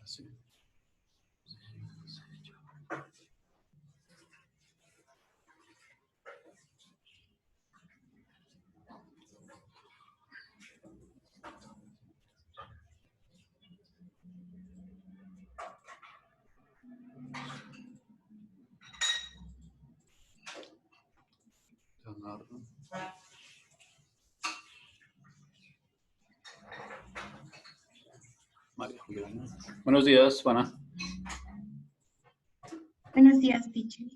Sí. Leonardo. María Juliana. Buenos días, Juana. Buenos días, teacher.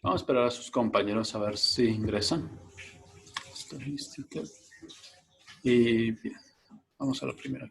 Vamos a esperar a sus compañeros a ver si ingresan. Estadística. Y bien, vamos a la primera.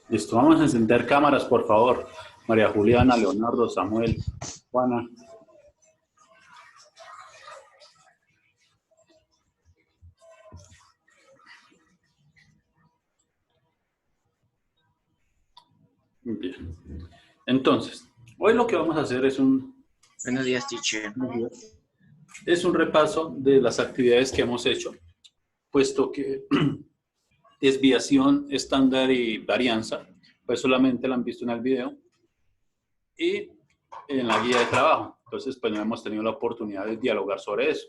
Listo, vamos a encender cámaras, por favor. María Juliana, Leonardo, Samuel, Juana. Bien. Entonces, hoy lo que vamos a hacer es Buenos días, teacher. es un repaso de las actividades que hemos hecho, puesto que desviación, estándar y varianza, pues solamente la han visto en el video y en la guía de trabajo. Entonces, pues no hemos tenido la oportunidad de dialogar sobre eso.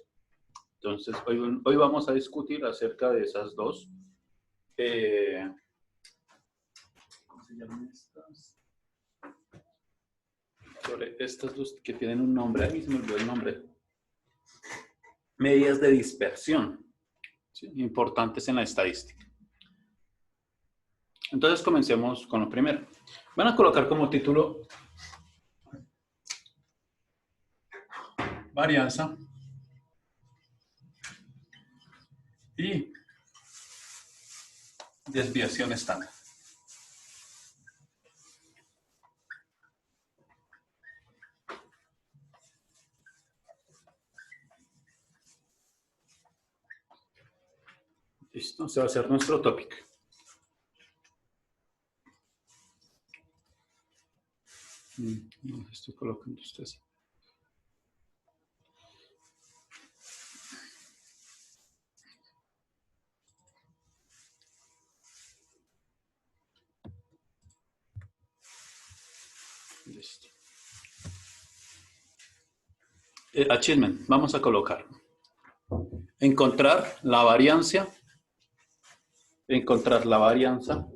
Entonces, hoy vamos a discutir acerca de esas dos. ¿Cómo se llaman estas? Sobre estas dos que tienen un nombre. A mí se me olvidó el nombre. Medidas de dispersión, ¿sí? Importantes en la estadística. Entonces, comencemos con lo primero. Van a colocar como título varianza y desviación estándar. Listo, ese va a ser nuestro tópico. Estoy colocando esto así. Listo. Achievement, vamos a colocar. Encontrar la varianza. Encontrar la varianza.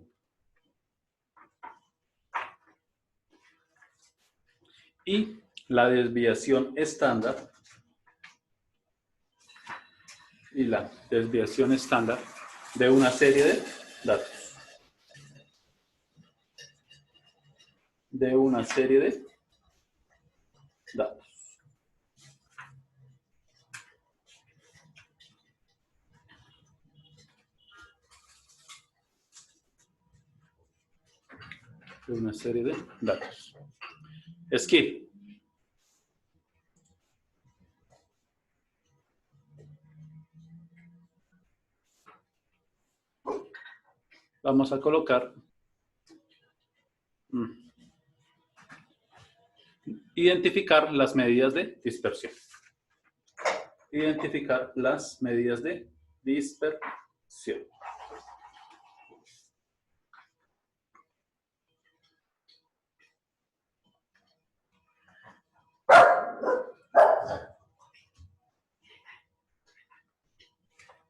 Y la desviación estándar. Y la desviación estándar de una serie de datos. De una serie de datos. De una serie de datos. Skip. Vamos a colocar identificar las medidas de dispersión. Identificar las medidas de dispersión.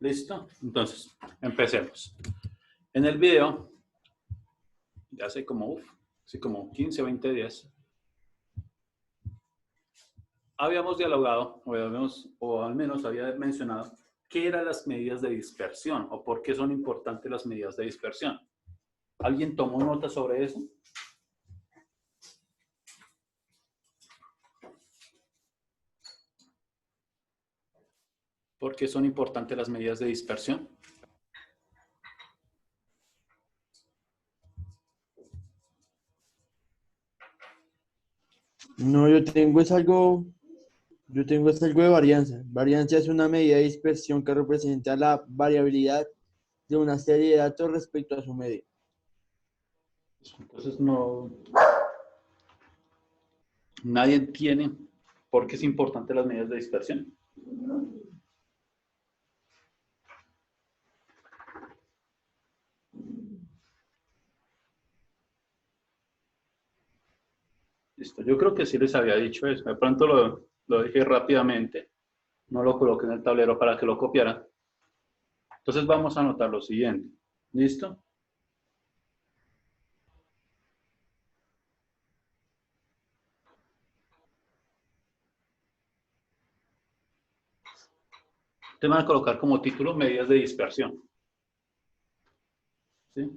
¿Listo? Entonces, empecemos. En el video, ya hace como 15 o 20 días, habíamos dialogado, o al menos había mencionado, qué eran las medidas de dispersión o por qué son importantes las medidas de dispersión. ¿Alguien tomó nota sobre eso? ¿Por qué son importantes las medidas de dispersión? No, yo tengo es algo de varianza. Varianza es una medida de dispersión que representa la variabilidad de una serie de datos respecto a su medio. Entonces nadie entiende por qué es importante las medidas de dispersión. Listo, yo creo que sí les había dicho eso. De pronto lo dije rápidamente. No lo coloqué en el tablero para que lo copiaran. Entonces vamos a anotar lo siguiente. ¿Listo? Te van a colocar como título medidas de dispersión. ¿Sí?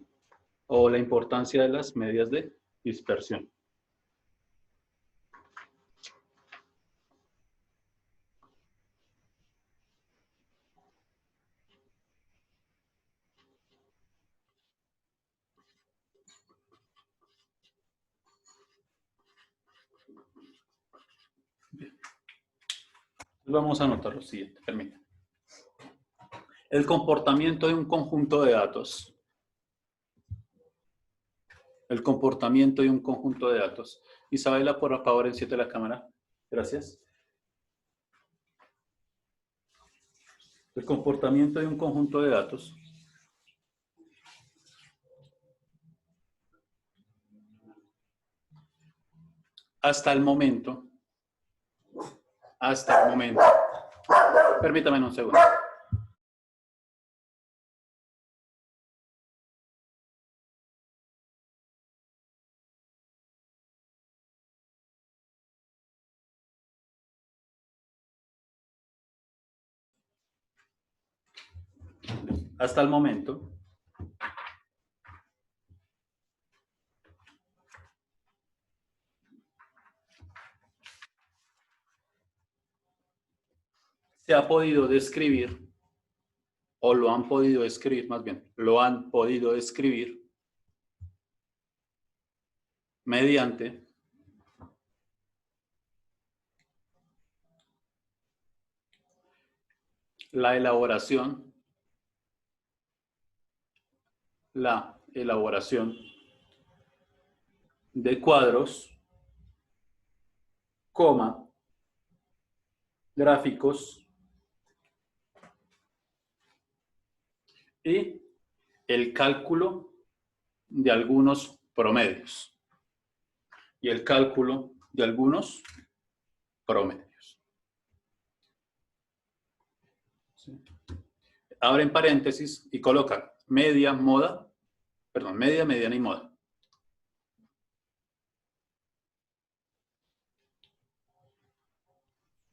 O la importancia de las medidas de dispersión. Bien. Vamos a anotar lo siguiente. Permítanme. El comportamiento de un conjunto de datos. El comportamiento de un conjunto de datos. Isabela, por favor, enciende la cámara. Gracias. El comportamiento de un conjunto de datos hasta el momento, permítame un segundo. Hasta el momento, se ha podido describir, o lo han podido escribir, más bien, lo han podido escribir mediante la elaboración de cuadros, coma, gráficos y el cálculo de algunos promedios. ¿Sí? Abren paréntesis y colocan media, mediana y moda.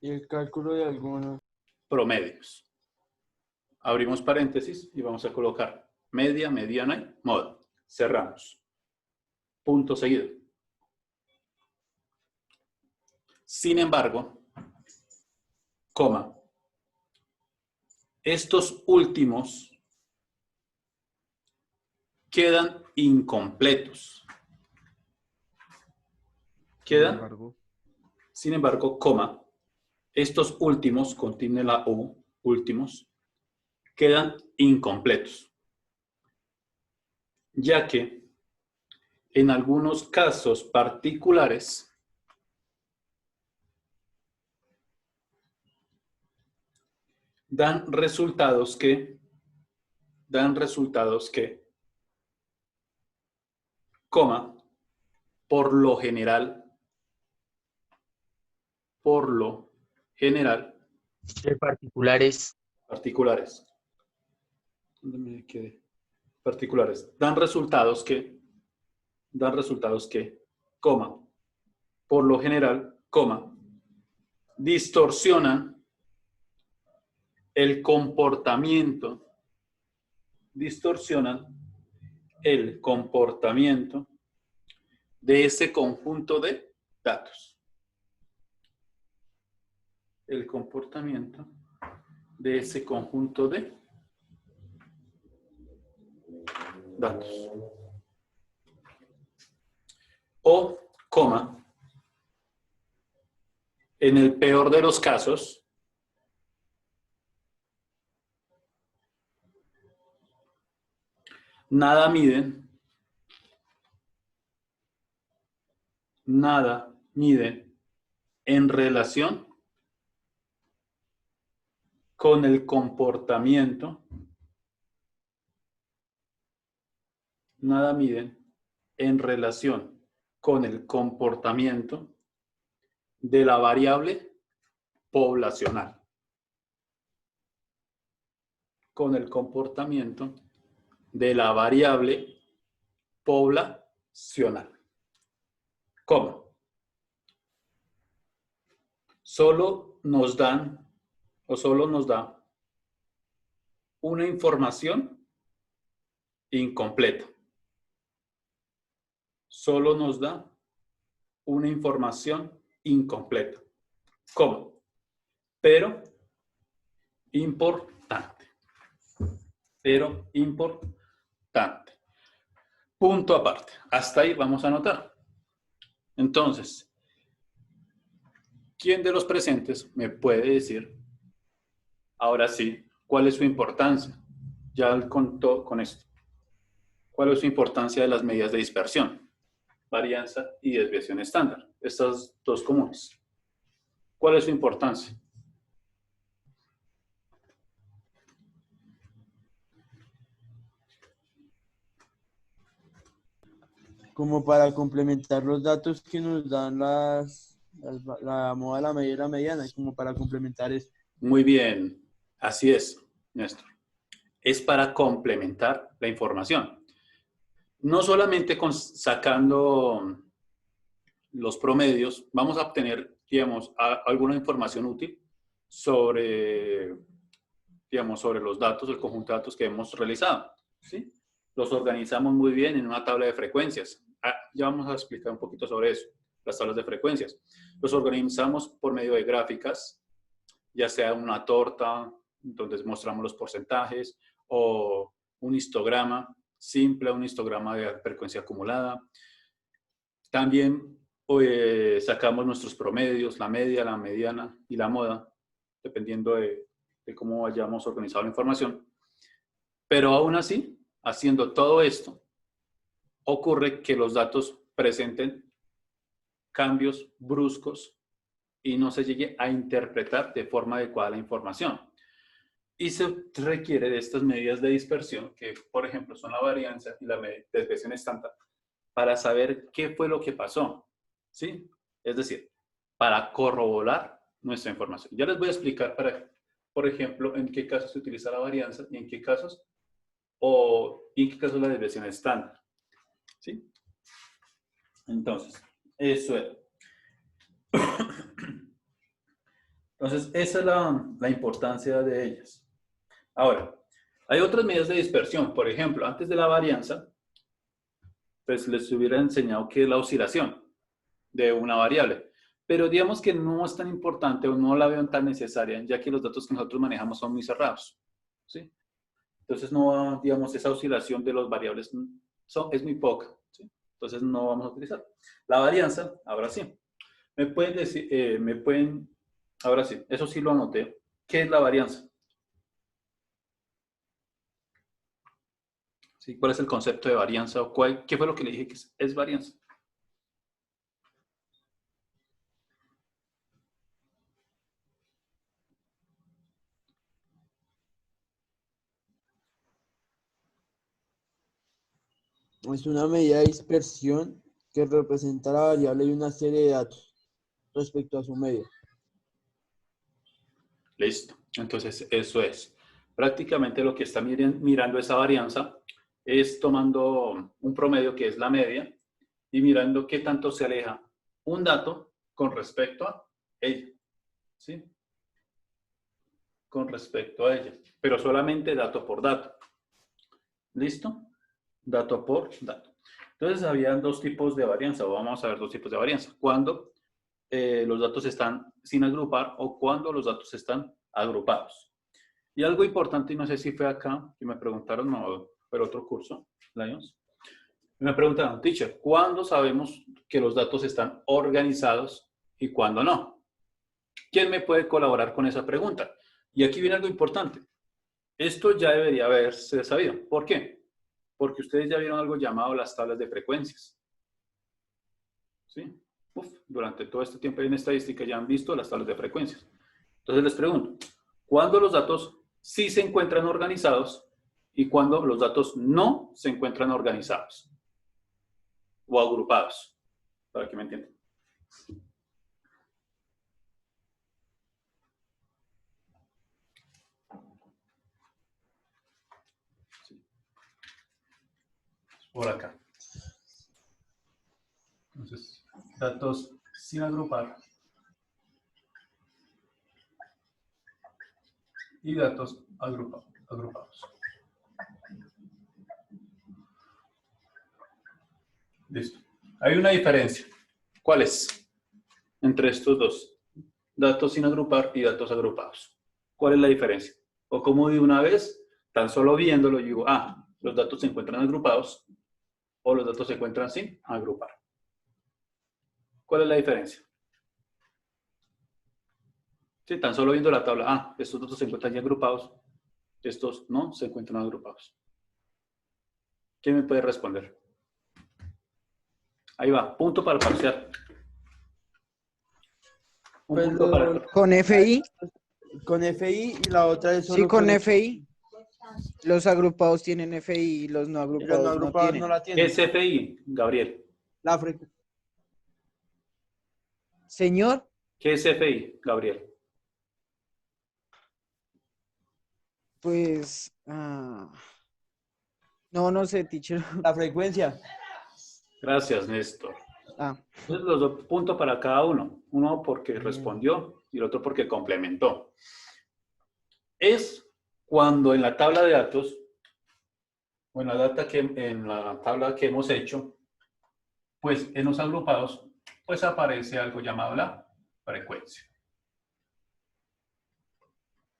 Y el cálculo de algunos. Promedios. Abrimos paréntesis y vamos a colocar media, mediana y moda. Cerramos. Punto seguido. Sin embargo, coma, estos últimos quedan incompletos. Sin embargo, coma, estos últimos, contiene la U, últimos, quedan incompletos, ya que en algunos casos particulares dan resultados que, coma, por lo general, De particulares. ¿Dónde me quedé? Particulares. Dan resultados que, coma, por lo general, coma, distorsionan el comportamiento de ese conjunto de datos. El comportamiento de ese conjunto de datos. O, coma, en el peor de los casos, nada miden en relación con el comportamiento, nada miden en relación con el comportamiento de la variable poblacional. Con el comportamiento de la variable poblacional. ¿Cómo? Solo nos da una información incompleta. Solo nos da una información incompleta. ¿Cómo? Pero importante. Punto aparte. Hasta ahí vamos a anotar. Entonces, ¿quién de los presentes me puede decir, ahora sí, cuál es su importancia? Ya contó con esto. ¿Cuál es su importancia de las medidas de dispersión? Varianza y desviación estándar. Estas dos comunes. ¿Cuál es su importancia? Como para complementar los datos que nos dan la moda, la media y la mediana, como para complementar eso. Muy bien. Así es, Néstor. Es para complementar la información. No solamente sacando los promedios, vamos a obtener, digamos, alguna información útil sobre, digamos, sobre los datos, el conjunto de datos que hemos realizado, ¿sí? Los organizamos muy bien en una tabla de frecuencias. Ya vamos a explicar un poquito sobre eso, las tablas de frecuencias. Los organizamos por medio de gráficas, ya sea una torta, donde mostramos los porcentajes, o un histograma simple, un histograma de frecuencia acumulada. También sacamos nuestros promedios, la media, la mediana y la moda, dependiendo de cómo hayamos organizado la información. Pero aún así, haciendo todo esto, ocurre que los datos presenten cambios bruscos y no se llegue a interpretar de forma adecuada la información. Y se requiere de estas medidas de dispersión, que por ejemplo son la varianza y la desviación estándar, para saber qué fue lo que pasó, ¿sí? Es decir, para corroborar nuestra información. Ya les voy a explicar, por ejemplo, en qué casos se utiliza la varianza y en qué casos, la desviación estándar, ¿sí? Entonces, eso es. Entonces, esa es la importancia de ellas. Ahora, hay otras medidas de dispersión. Por ejemplo, antes de la varianza, pues les hubiera enseñado que es la oscilación de una variable. Pero digamos que no es tan importante o no la veo tan necesaria, ya que los datos que nosotros manejamos son muy cerrados, ¿sí? Entonces, no, digamos, esa oscilación de las variables es muy poca, ¿sí? Entonces, no vamos a utilizar. La varianza, ahora sí. Me pueden decir, ahora sí, eso sí lo anoté. ¿Qué es la varianza? ¿Sí? ¿Cuál es el concepto de varianza? ¿O qué fue lo que le dije que es varianza? Es una medida de dispersión que representa la variable de una serie de datos respecto a su media. Listo. Entonces, eso es. Prácticamente lo que está mirando esa varianza es tomando un promedio que es la media y mirando qué tanto se aleja un dato con respecto a ella, ¿sí? Con respecto a ella, pero solamente dato por dato. ¿Listo? Dato por dato. Entonces, había dos tipos de varianza, o vamos a ver dos tipos de varianza. Cuando los datos están sin agrupar o cuando los datos están agrupados. Y algo importante, y no sé si fue acá, que me preguntaron, no, fue otro curso, Lions. Me preguntaron, teacher, ¿cuándo sabemos que los datos están organizados y cuándo no? ¿Quién me puede colaborar con esa pregunta? Y aquí viene algo importante. Esto ya debería haberse sabido. ¿Por qué? Porque ustedes ya vieron algo llamado las tablas de frecuencias. ¿Sí? Durante todo este tiempo en estadística ya han visto las tablas de frecuencias. Entonces les pregunto, ¿cuándo los datos sí se encuentran organizados y cuándo los datos no se encuentran organizados o agrupados? Para que me entiendan. Por acá. Entonces, datos sin agrupar y datos agrupados. Listo. Hay una diferencia. ¿Cuál es? Entre estos dos. Datos sin agrupar y datos agrupados. ¿Cuál es la diferencia? O como de una vez, tan solo viéndolo, yo digo, los datos se encuentran agrupados o los datos se encuentran sin agrupar. ¿Cuál es la diferencia? Sí, tan solo viendo la tabla, estos datos se encuentran ya agrupados, estos no se encuentran agrupados. ¿Quién me puede responder? Ahí va, punto para el parcial. Pues Punto para... Con FI. Con FI y la otra es solo Sí, con FI. Los agrupados tienen FI y los no y agrupados, los no agrupados tienen. no la ¿Qué tienen. es FI, Gabriel? La frecuencia. Señor, ¿Qué es FI, Gabriel? pues... no sé, teacher. La frecuencia. Gracias, Néstor. Entonces, los dos puntos para cada uno. Uno porque respondió y el otro porque complementó. Es cuando en la tabla de datos o en la tabla que hemos hecho, pues en los agrupados, pues aparece algo llamado la frecuencia.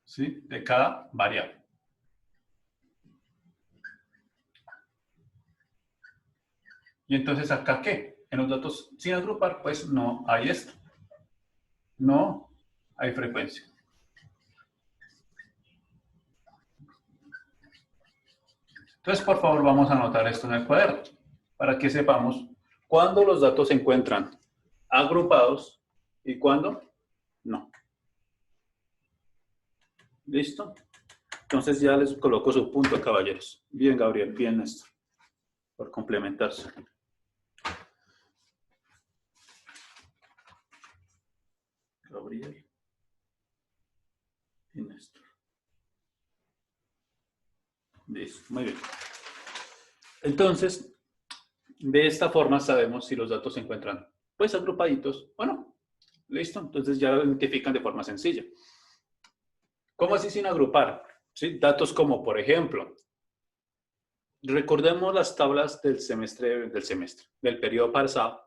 ¿Sí? De cada variable. Y entonces, ¿acá qué? En los datos sin agrupar, pues no hay esto. No hay frecuencia. Entonces, por favor, vamos a anotar esto en el cuaderno para que sepamos cuándo los datos se encuentran agrupados y cuándo no. ¿Listo? Entonces ya les coloco su punto, caballeros. Bien, Gabriel, bien, Néstor, por complementarse. Gabriel y Néstor. Listo, muy bien. Entonces, de esta forma sabemos si los datos se encuentran pues agrupaditos o no. ¿Listo? Entonces ya lo identifican de forma sencilla. ¿Cómo así sin agrupar? ¿Sí? Datos como, por ejemplo, recordemos las tablas del periodo pasado,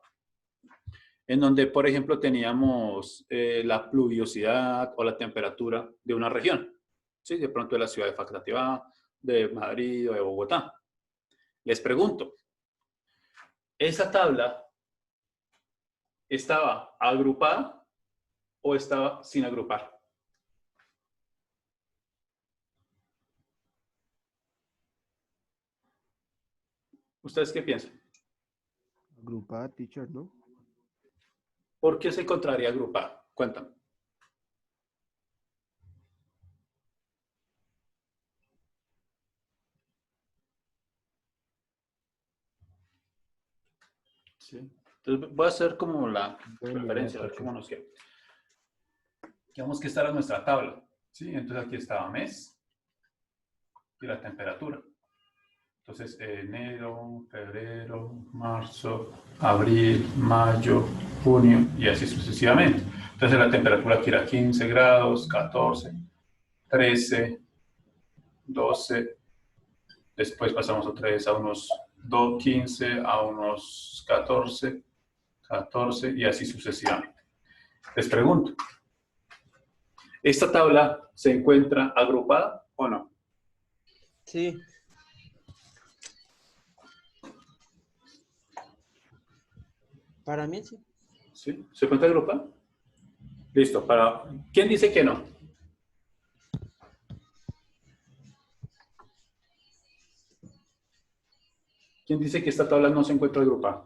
en donde, por ejemplo, teníamos la pluviosidad o la temperatura de una región. ¿Sí? De pronto de la ciudad de Facatativá, de Madrid o de Bogotá. Les pregunto, ¿esa tabla estaba agrupada o estaba sin agrupar? ¿Ustedes qué piensan? Agrupada, teacher, ¿no? ¿Por qué se encontraría agrupada? Cuéntame. ¿Sí? Entonces voy a hacer como la referencia, a ver cómo nos queda. Digamos que esta era nuestra tabla. ¿Sí? Entonces aquí estaba mes, y la temperatura. Entonces, enero, febrero, marzo, abril, mayo, junio y así sucesivamente. Entonces, la temperatura aquí era 15 grados, 14, 13, 12. Después pasamos otra vez a unos 15, a unos 14, 14 y así sucesivamente. Les pregunto, ¿esta tabla se encuentra agrupada o no? Sí. Para mí sí. ¿Sí? ¿Se encuentra agrupada? Listo. ¿Quién dice que no? ¿Quién dice que esta tabla no se encuentra agrupada?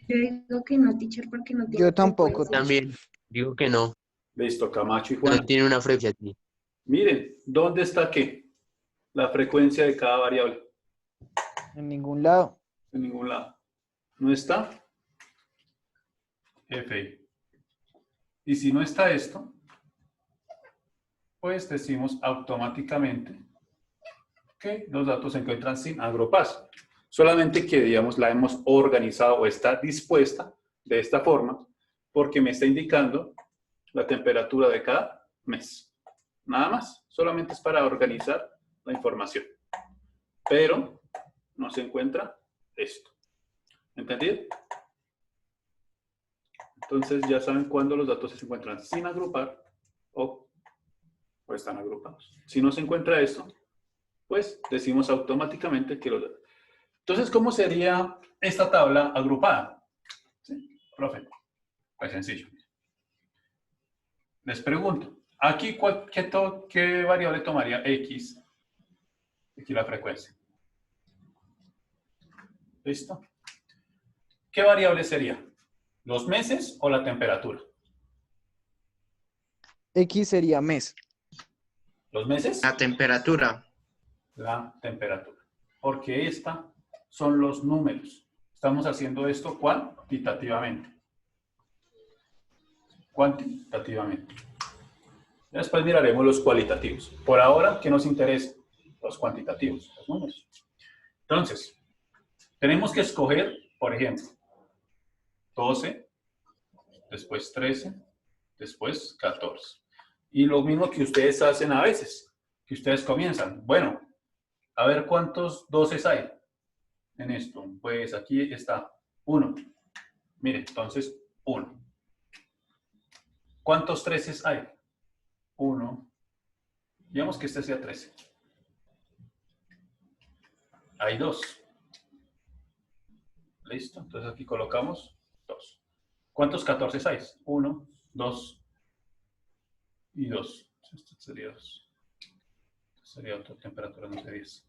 Yo digo que no, teacher, porque no tiene Yo tampoco. frecuencia. También digo que no. Listo, Camacho y No Juan. tiene una frecuencia aquí. Miren, ¿dónde está qué? La frecuencia de cada variable. En ningún lado. En ningún lado. ¿No está? Fi. Y si no está esto, pues decimos automáticamente que los datos se encuentran sin agruparse. Solamente que, digamos, la hemos organizado o está dispuesta de esta forma porque me está indicando la temperatura de cada mes. Nada más. Solamente es para organizar la información. Pero no se encuentra esto. ¿Entendido? Entonces ya saben cuándo los datos se encuentran sin agrupar o están agrupados. Si no se encuentra esto, pues decimos automáticamente que los datos. Entonces, ¿cómo sería esta tabla agrupada? ¿Sí? Profe, pues sencillo. Les pregunto, aquí ¿qué variable tomaría X? Aquí la frecuencia. ¿Listo? ¿Qué variable sería? ¿Los meses o la temperatura? X sería mes. ¿Los meses? La temperatura. La temperatura. Porque esta son los números. Estamos haciendo esto cuantitativamente. Cuantitativamente. Después miraremos los cualitativos. Por ahora, ¿qué nos interesa? Los cuantitativos, los números. Entonces, tenemos que escoger, por ejemplo, 12, después 13, después 14. Y lo mismo que ustedes hacen a veces, que ustedes comienzan. Bueno, a ver cuántos 12 hay en esto. Pues aquí está 1. Mire, entonces 1. ¿Cuántos 13 hay? 1. Digamos que este sea 13. Hay 2. ¿Listo? Entonces aquí colocamos 2. ¿Cuántos 14 hay? 1, 2 y 2. Esto sería 2. Sería otra temperatura, no sé 10.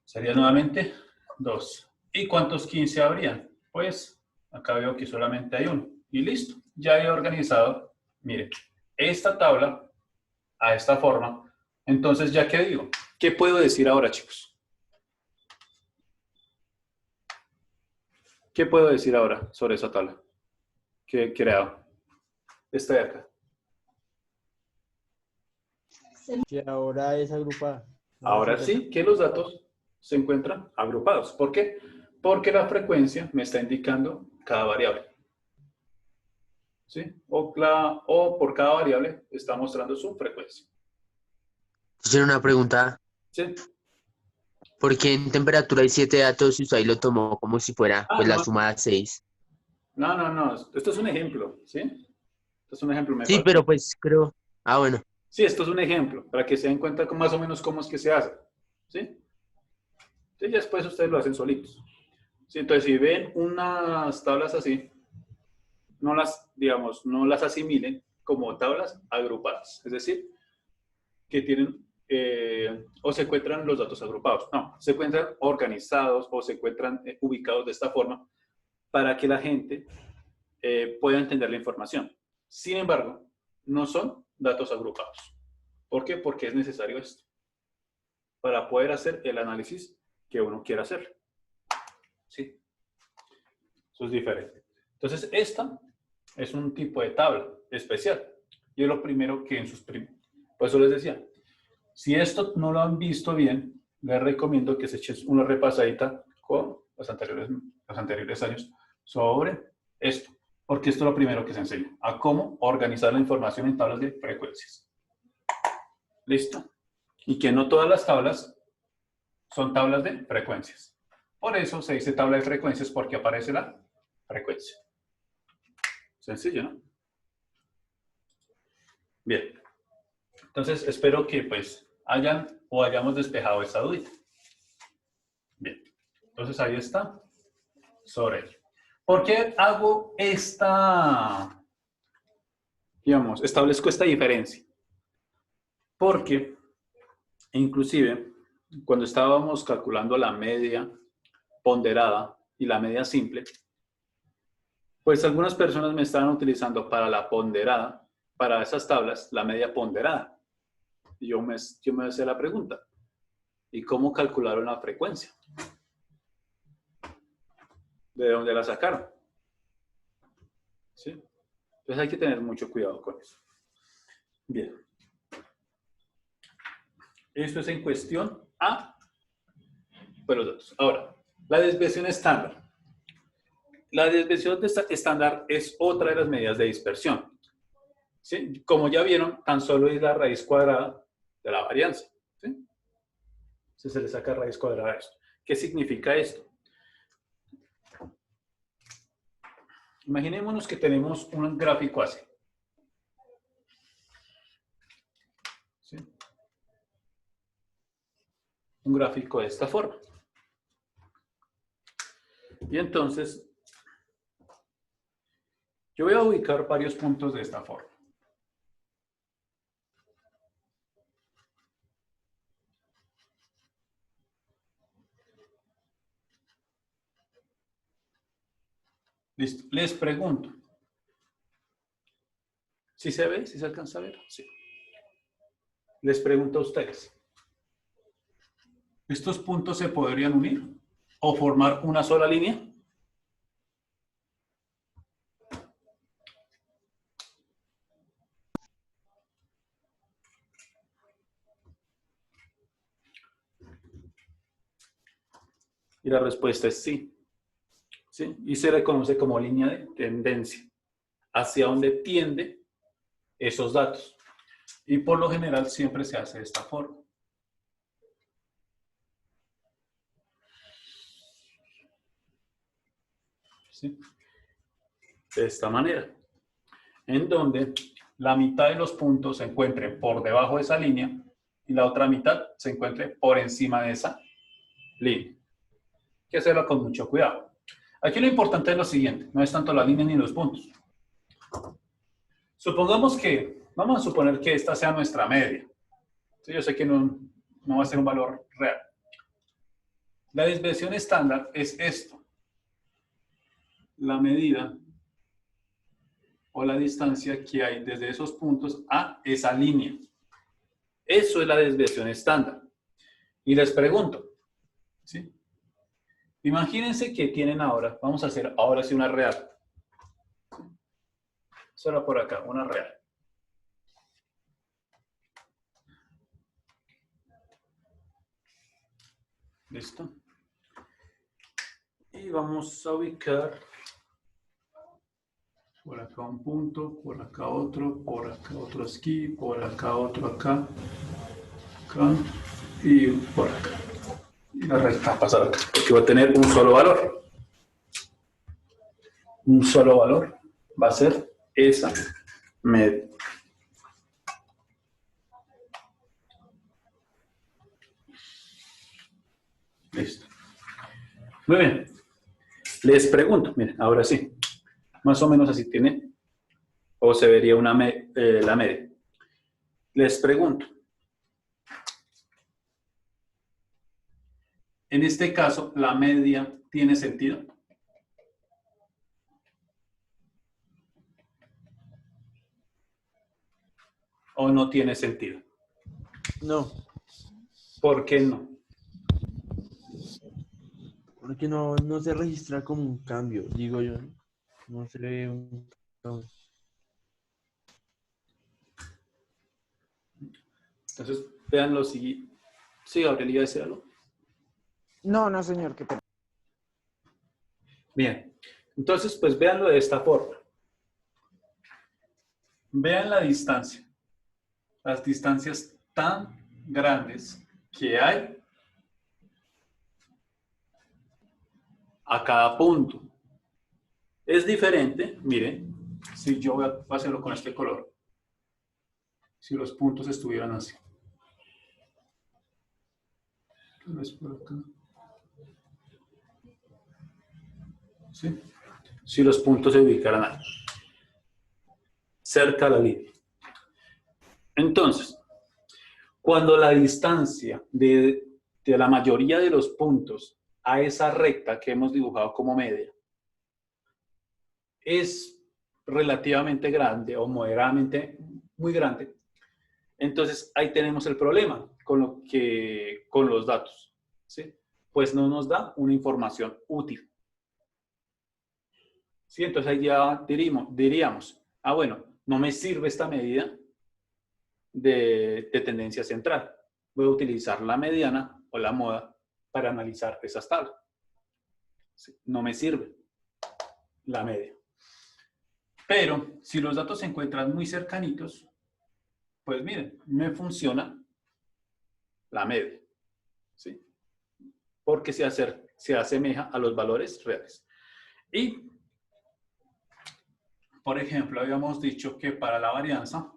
Sería nuevamente 2. ¿Y cuántos 15 habrían? Pues acá veo que solamente hay 1. Y listo. Ya he organizado, miren, esta tabla a esta forma. Entonces, ¿ya qué digo? ¿Qué puedo decir ahora, chicos? ¿Qué puedo decir ahora sobre esa tabla que he creado? Esta de acá. Que ahora es agrupada. Ahora sí que los datos se encuentran agrupados. ¿Por qué? Porque la frecuencia me está indicando cada variable. ¿Sí? O por cada variable está mostrando su frecuencia. Tiene una pregunta. ¿Sí? ¿Por qué en temperatura hay 7 datos y usted ahí lo tomó como si fuera pues, la No. suma de 6? No. Esto es un ejemplo. ¿Sí? Esto es un ejemplo. Sí, pero pues creo... Ah, bueno. Sí, esto es un ejemplo, para que se den cuenta más o menos cómo es que se hace. ¿Sí? Sí, ya después ustedes lo hacen solitos. ¿Sí? Entonces, si ven unas tablas así, no las asimilen como tablas agrupadas. Es decir, que tienen o se encuentran los datos agrupados. No, se encuentran organizados o se encuentran ubicados de esta forma para que la gente pueda entender la información. Sin embargo, no son datos agrupados. ¿Por qué? Porque es necesario esto para poder hacer el análisis que uno quiera hacer. ¿Sí? Eso es diferente. Entonces, esta es un tipo de tabla especial. Y es lo primero que por eso les decía, Si esto no lo han visto bien, les recomiendo que se echen una repasadita con los anteriores años sobre esto, porque esto es lo primero que se enseña, a cómo organizar la información en tablas de frecuencias. ¿Listo? Y que no todas las tablas son tablas de frecuencias. Por eso se dice tabla de frecuencias, porque aparece la frecuencia. Sencillo, ¿no? Bien. Entonces, espero que pues hayan o hayamos despejado esta duda. Bien. Entonces, ahí está. Sobre ello. ¿Por qué hago establezco esta diferencia? Porque, inclusive, cuando estábamos calculando la media ponderada y la media simple, pues algunas personas me estaban utilizando para la ponderada, para esas tablas, la media ponderada. Y yo me hacía la pregunta, ¿y cómo calcularon la frecuencia? ¿De dónde la sacaron? ¿Sí? Entonces hay que tener mucho cuidado con eso. Bien. Esto es en cuestión a los datos. Ahora, la desviación estándar. La desviación estándar es otra de las medidas de dispersión. ¿Sí? Como ya vieron, tan solo es la raíz cuadrada de la varianza. ¿Sí? Si se le saca raíz cuadrada a esto. ¿Qué significa esto? Imaginémonos que tenemos un gráfico así. ¿Sí? Un gráfico de esta forma. Y entonces, yo voy a ubicar varios puntos de esta forma. Listo. Les pregunto. ¿Sí se ve? ¿Sí se alcanza a ver? Sí. Les pregunto a ustedes. ¿Estos puntos se podrían unir o formar una sola línea? Y la respuesta es sí. ¿Sí? Y se le conoce como línea de tendencia, hacia donde tiende esos datos. Y por lo general siempre se hace de esta forma. ¿Sí? De esta manera. En donde la mitad de los puntos se encuentren por debajo de esa línea y la otra mitad se encuentre por encima de esa línea. Hay que hacerlo con mucho cuidado. Aquí lo importante es lo siguiente, no es tanto la línea ni los puntos. Supongamos que, vamos a suponer que esta sea nuestra media. Sí, yo sé que no va a ser un valor real. La desviación estándar es esto. La medida o la distancia que hay desde esos puntos a esa línea. Eso es la desviación estándar. Y les pregunto, ¿sí? Imagínense que tienen ahora, vamos a hacer ahora sí una real. Solo por acá, una real. ¿Listo? Y vamos a ubicar por acá un punto, por acá otro aquí, por acá otro acá y por acá. Y la recta va a pasar acá, porque va a tener un solo valor. Un solo valor va a ser esa media. Listo. Muy bien. Les pregunto, miren, ahora sí. Más o menos así tiene, o se vería la media. Les pregunto. En este caso, ¿la media tiene sentido? ¿O no tiene sentido? No, ¿Por qué no? porque no se registra como un cambio, digo yo. No se ve un cambio. Entonces, vean lo siguiente. Sí, Gabriel, iba a decir algo. No, no, señor, qué pena. Bien, entonces pues véanlo de esta forma. Vean la distancia. Las distancias tan grandes que hay a cada punto. Es diferente, miren, si yo voy a hacerlo con este color, si los puntos estuvieran así. Tal vez por acá. ¿Sí? Si los puntos se ubicaran ahí, cerca a la línea. Entonces, cuando la distancia de la mayoría de los puntos a esa recta que hemos dibujado como media es relativamente grande o moderadamente muy grande, entonces ahí tenemos el problema con los datos, ¿sí? Pues no nos da una información útil. ¿Sí? Entonces ahí ya diríamos, bueno, no me sirve esta medida de tendencia central. Voy a utilizar la mediana o la moda para analizar esas tablas. ¿Sí? No me sirve la media. Pero si los datos se encuentran muy cercanitos, pues miren, me funciona la media, ¿sí? Porque se asemeja a los valores reales. Y, por ejemplo, habíamos dicho que para la varianza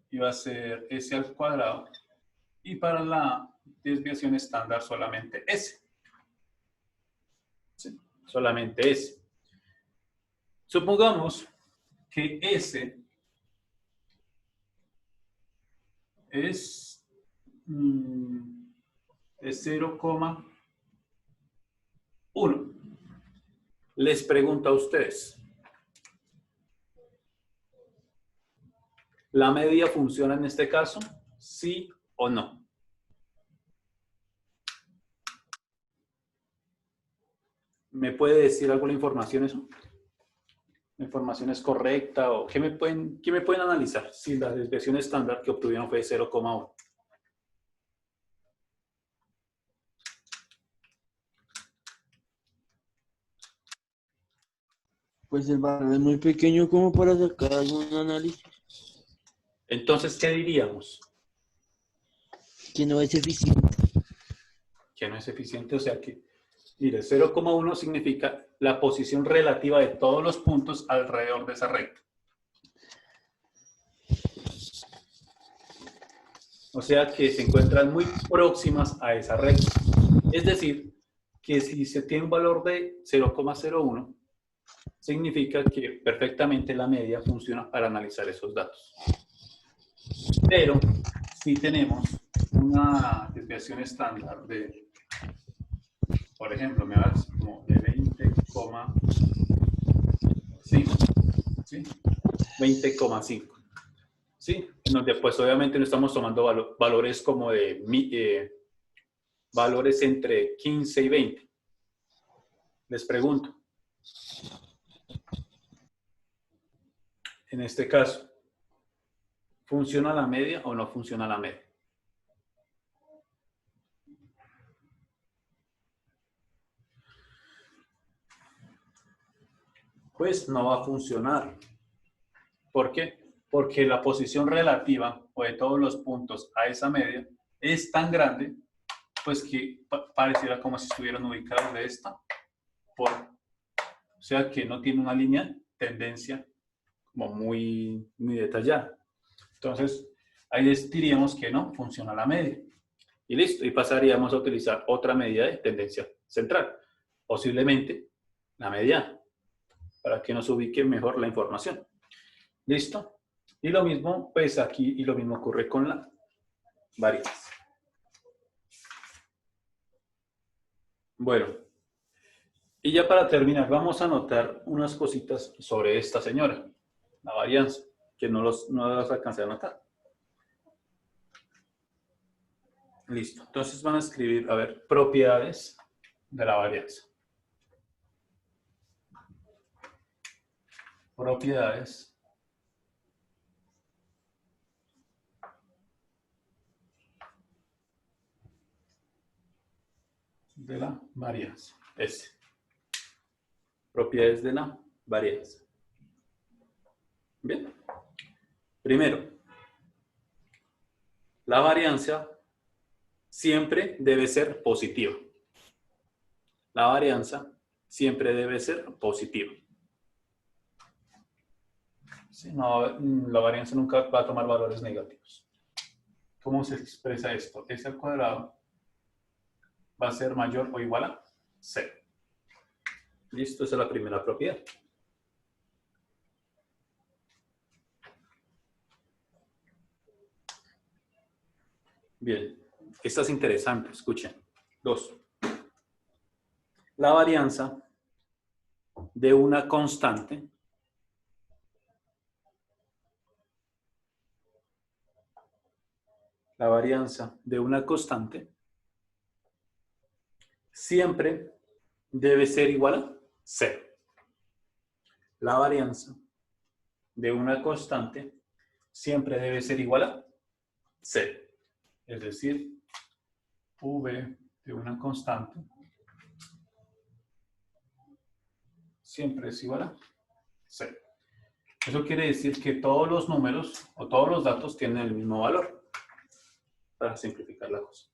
iba a ser S al cuadrado y para la desviación estándar solamente S. ¿Sí? Solamente S. Supongamos que S es 0,1. Les pregunto a ustedes, ¿la media funciona en este caso? ¿Sí o no? ¿Me puede decir algo la información eso? ¿La información es correcta? ¿O qué me pueden analizar si la desviación estándar que obtuvieron fue 0,1? Pues el valor es muy pequeño como para sacar algún análisis Entonces, ¿qué diríamos? que no es eficiente. Que no es eficiente, o sea que, mire, 0,1 significa la posición relativa de todos los puntos alrededor de esa recta. O sea que se encuentran muy próximas a esa recta. Es decir, que si se tiene un valor de 0,01, significa que perfectamente la media funciona para analizar esos datos. Pero si tenemos una desviación estándar de, por ejemplo, me va como de 20,5, ¿sí? 20,5. ¿Sí? En donde pues obviamente no estamos tomando valores como de valores entre 15 y 20. Les pregunto, en este caso, ¿funciona la media o no funciona la media? Pues no va a funcionar. ¿Por qué? Porque la posición relativa o de todos los puntos a esa media es tan grande, pues que pareciera como si estuvieran ubicados de esta forma. O sea que no tiene una línea tendencia como muy detallada. Entonces, ahí diríamos que no funciona la media. Y listo, y pasaríamos a utilizar otra medida de tendencia central, posiblemente la mediana, para que nos ubique mejor la información. ¿Listo? Y lo mismo, pues aquí, y lo mismo ocurre con la varianza. Bueno, y ya para terminar, vamos a anotar unas cositas sobre esta señora, la varianza, que no las alcancé a anotar. Listo, entonces van a escribir, a ver, propiedades de la varianza. Propiedades de la varianza. S. Propiedades de la varianza. Bien. Primero, la varianza siempre debe ser positiva. La varianza siempre debe ser positiva. Sí, no, la varianza nunca va a tomar valores negativos. ¿Cómo se expresa esto? S al cuadrado va a ser mayor o igual a 0. Listo, esa es la primera propiedad. Bien, esta es interesante, escuchen. 2. La varianza de una constante siempre debe ser igual a 0. La varianza de una constante siempre debe ser igual a 0. Es decir, V de una constante siempre es igual a 0. Eso quiere decir que todos los números o todos los datos tienen el mismo valor, para simplificar la cosa.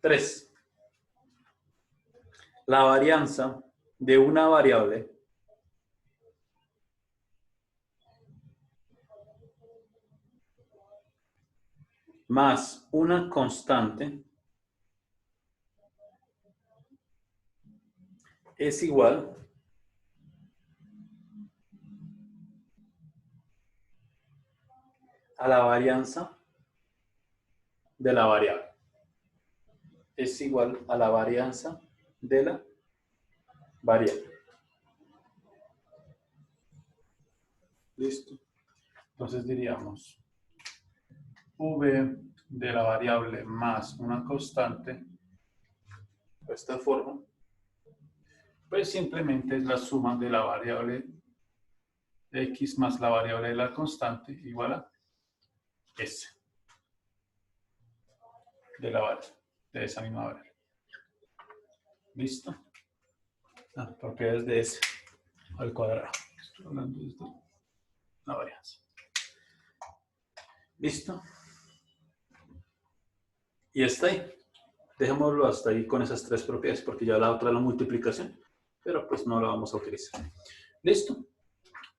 3. La varianza de una variable más una constante es igual a la varianza de la variable. Es igual a la varianza de la variable. ¿Listo? Entonces diríamos V de la variable más una constante, de esta forma, pues simplemente es la suma de la variable X más la variable de la constante igual a S de la variable, de esa misma variable. ¿Listo? Propiedades de S al cuadrado. Estoy hablando de la varianza. ¿Listo? Y está ahí. Dejémoslo hasta ahí con esas 3 propiedades, porque ya la otra es la multiplicación, pero pues no la vamos a utilizar. ¿Listo?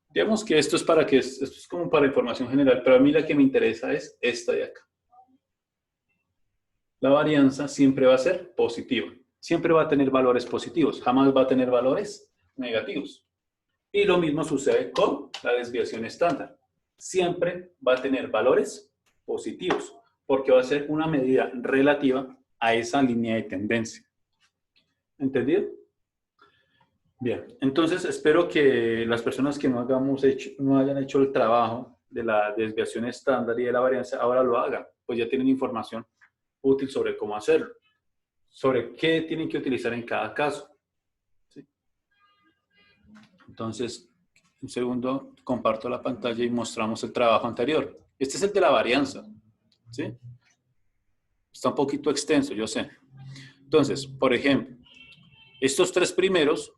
Digamos que esto es como para información general, pero a mí la que me interesa es esta de acá. La varianza siempre va a ser positiva. Siempre va a tener valores positivos, jamás va a tener valores negativos. Y lo mismo sucede con la desviación estándar. Siempre va a tener valores positivos, porque va a ser una medida relativa a esa línea de tendencia. ¿Entendido? Bien, entonces espero que las personas que no hayan hecho el trabajo de la desviación estándar y de la varianza ahora lo hagan, pues ya tienen información útil sobre cómo hacerlo, sobre qué tienen que utilizar en cada caso. ¿Sí? Entonces, un segundo, comparto la pantalla y mostramos el trabajo anterior. Este es el de la varianza. ¿Sí? Está un poquito extenso, yo sé. Entonces, por ejemplo, estos 3 primeros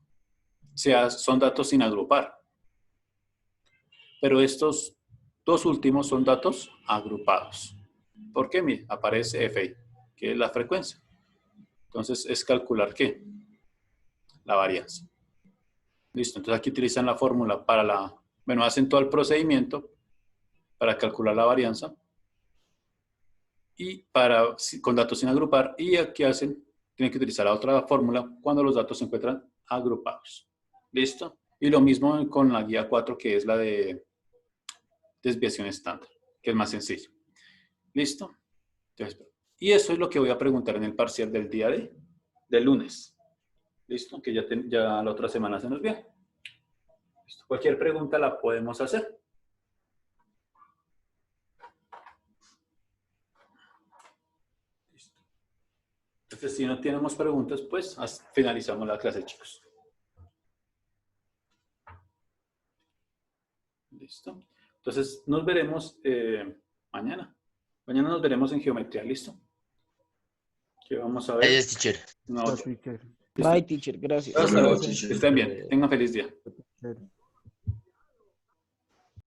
son datos sin agrupar. Pero estos 2 últimos son datos agrupados. ¿Por qué? Mira, aparece FI, que es la frecuencia. Entonces, es calcular ¿qué? La varianza. Listo, entonces aquí utilizan la fórmula para hacen todo el procedimiento para calcular la varianza y con datos sin agrupar, y aquí tienen que utilizar la otra fórmula cuando los datos se encuentran agrupados. ¿Listo? Y lo mismo con la guía 4, que es la de desviación estándar, que es más sencillo. ¿Listo? Entonces, y eso es lo que voy a preguntar en el parcial del día del lunes. ¿Listo? Que ya la otra semana se nos viene. ¿Listo? Cualquier pregunta la podemos hacer. ¿Listo? Entonces, si no tenemos preguntas, pues finalizamos la clase, chicos. ¿Listo? Entonces, nos veremos mañana. Mañana nos veremos en geometría, ¿listo? Que vamos a ver. Gracias, teacher. No, Está teacher. Bye, teacher. Gracias. hasta luego. Gracias. Que estén bien. Tengan feliz día. Teacher.